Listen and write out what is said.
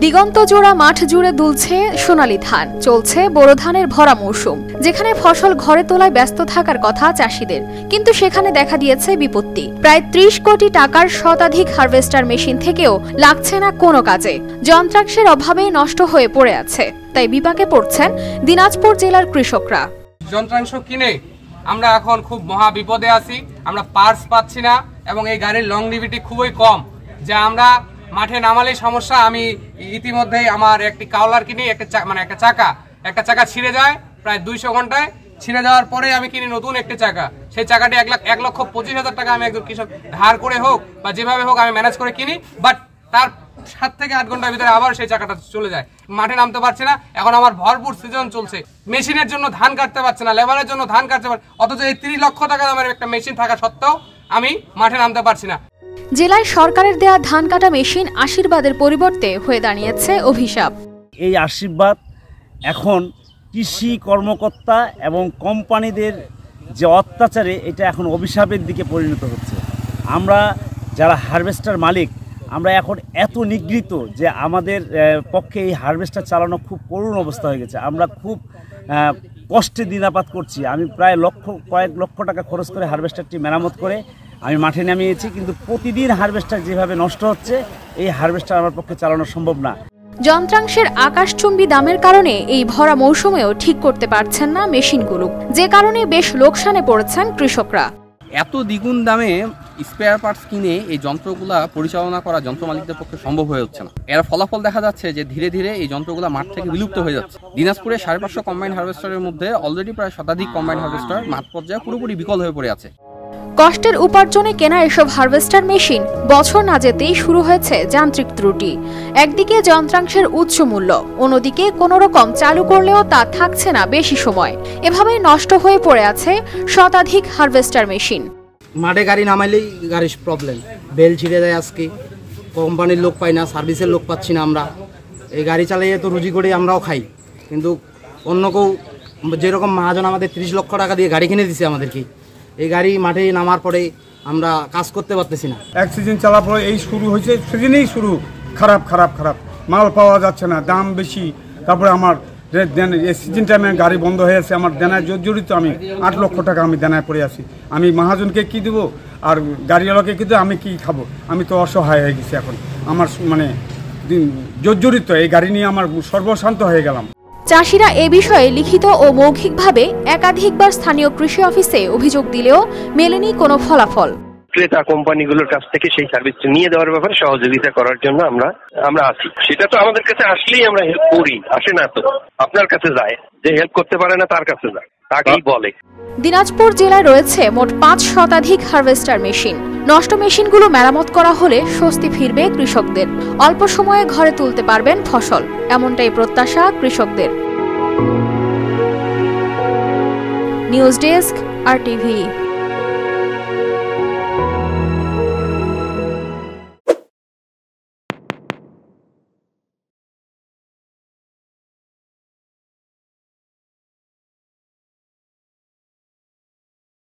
দিগন্ত জোড়া মাঠ জুড়ে দুলছে সোনালী ধান, চলছে বোরো ধানের ভরা মৌসুম, যেখানে ফসল ঘরে তোলায় ব্যস্ত থাকার কথা চাষিদের, কিন্তু সেখানে দেখা দিয়েছে বিপত্তি। প্রায় ৩০ কোটি টাকার শতাধিক হারভেস্টার মেশিন থেকেও লাগছে না কোনো কাজে। যন্ত্রাংশের অভাবে নষ্ট হয়ে পড়ে আছে, তাই বিপাকে পড়ছেন দিনাজপুর জেলার কৃষকরা। যন্ত্রাংশ কিনে আমরা এখন খুব মহা বিপদে আছি। আমরা পার্টস পাচ্ছি না এবং এই গাড়ির লংজিভিটি খুবই কম, যা আমরা মাঠে নামালেই সমস্যা। আমি ইতিমধ্যেই আমার একটি কাউলার কিনি, একটা চাকা ছিঁড়ে যায় প্রায় 200 ঘন্টায়। ছিঁড়ে যাওয়ার পরে আমি কিনি নতুন একটি চাকা। সেই চাকাটি 1,25,000 টাকা আমি একজন কৃষক ধার করে হোক বা যেভাবে হোক আমি ম্যানেজ করে কিনি, বাট তার 7 থেকে 8 ঘন্টার ভিতরে আবার সেই চাকাটা চলে যায়। মাঠে নামতে পারছি না। এখন আমার ভরপুর সিজন চলছে, মেশিনের জন্য ধান কাটতে পারছে না, লেবারের জন্য ধান কাটতে পারছে, অথচ এই 30 লক্ষ টাকা দামের একটা মেশিন থাকা সত্ত্বেও আমি মাঠে নামতে পারছি না। জেলায় সরকারের দেয়া ধান কাটা মেশিন আশীর্বাদের পরিবর্তে হয়ে দাঁড়িয়েছে অভিশাপ। এই আশীর্বাদ এখন কৃষি কর্মকর্তা এবং কোম্পানিদের যে অত্যাচারে এটা এখন অভিশাপের দিকে পরিণত হচ্ছে। আমরা যারা হারভেস্টার মালিক, আমরা এখন এত নিগৃহীত যে আমাদের পক্ষে এই হারভেস্টার চালানো খুব করুণ অবস্থা হয়ে গেছে। আমরা খুব কষ্টে দিনাপাত করছি। আমি প্রায় কয়েক লক্ষ টাকা খরচ করে হারভেস্টারটি মেরামত করে আমি মাঠে নামিয়েছি, কিন্তু প্রতিদিন হারভেস্টার যেভাবে নষ্ট হচ্ছে, এই হারভেস্টার আমার পক্ষে চালানো সম্ভব না। যন্ত্রাংশের আকাশচুম্বী দামের কারণে এই ভরা মৌসুমেও ঠিক করতে পারছেন না মেশিনগুলো, যে কারণে বেশ লোকসানে পড়েছেন কৃষকরা। এত দ্বিগুণ দামে স্পেয়ার পার্টস কিনে এই যন্ত্রগুলা পরিচালনা করা যন্ত্র মালিকদের পক্ষে সম্ভব হয়ে হচ্ছে না। এর ফলাফল দেখা যাচ্ছে যে ধীরে ধীরে এই যন্ত্রগুলা মাঠ থেকে বিলুপ্ত হয়ে যাচ্ছে। দিনাজপুরে 550 কম্বাইন্ড হারভেস্টারের মধ্যে অলরেডি প্রায় শতাধিক কম্বাইন্ড হারভেস্টার মাঠ পর্যায়ে পুরোপুরি বিকল হয়ে পড়ে আছে। কষ্টের উপার্জনে কেনা এসব হারভেস্টার মেশিন বছর না যেতেই শুরু হয়েছে যান্ত্রিক ত্রুটি। একদিকে যন্ত্রাংশের উচ্চ মূল্য, অন্যদিকে কোনো রকম চালু করলেও তা থাকছে না বেশি সময়। এভাবেই নষ্ট হয়ে পড়ে আছে শতাধিক হারভেস্টার মেশিন। মাঠে গাড়ি নামাইলেই গাড়ির প্রবলেম, বেল ছিঁড়ে দেয়। আজকে কোম্পানির লোক পাই না, সার্ভিসের লোক পাচ্ছি না। আমরা এই গাড়ি চালিয়ে তো রুজি করে আমরাও খাই, কিন্তু অন্য কেউ যেরকম মহাজন আমাদের 30 লক্ষ টাকা দিয়ে গাড়ি কিনে দিছে আমাদেরকে, এই গাড়ি মাঠে নামার পরে আমরা কাজ করতে পারতেছি না। এক সিজন চালার পরে এই শুরু হয়েছে, সিজনেই শুরু খারাপ, মাল পাওয়া যাচ্ছে না, দাম বেশি। তারপরে আমার সিজন টাইমে গাড়ি বন্ধ হয়ে আছে, আমার দেনায় জর্জরিত। আমি 8 লক্ষ টাকা আমি দেনায় পড়ে আছি। আমি মহাজনকে কি দেবো আর গাড়িওয়ালাকে কি দেবো, আমি কি খাবো? আমি তো অসহায় হয়ে গেছি। এখন আমার জর্জরিত এই গাড়ি নিয়ে আমার সর্বশান্ত হয়ে গেলাম। চাষিরা এ বিষয়ে লিখিত ও মৌখিকভাবে একাধিকবার স্থানীয় কৃষি অফিসে অভিযোগ দিলেও মেলেনি কোনো ফলাফল। ক্রেতা কোম্পানিগুলোর কাছ থেকে সেই সার্ভিসটা নিয়ে দেওয়ার ব্যাপারে সহযোগিতা করার জন্য আমরা আছি। সেটা তো আমাদের কাছে আসলেই আমরা হেল্প করি, আসে না তো আপনার কাছে যায়। যে হেল্প করতে পারে না তার কাছে যায়, তাকেই বলে। দিনাজপুর জেলায় রয়েছে মোট 5 শতাধিক হারভেস্টার মেশিন। নষ্ট মেশিনগুলো মেরামত করা হলে স্বস্তি ফিরবে কৃষকদের, অল্প সময়ে ঘরে তুলতে পারবেন ফসল, এমনটাই প্রত্যাশা কৃষকদের। News desk, RTV।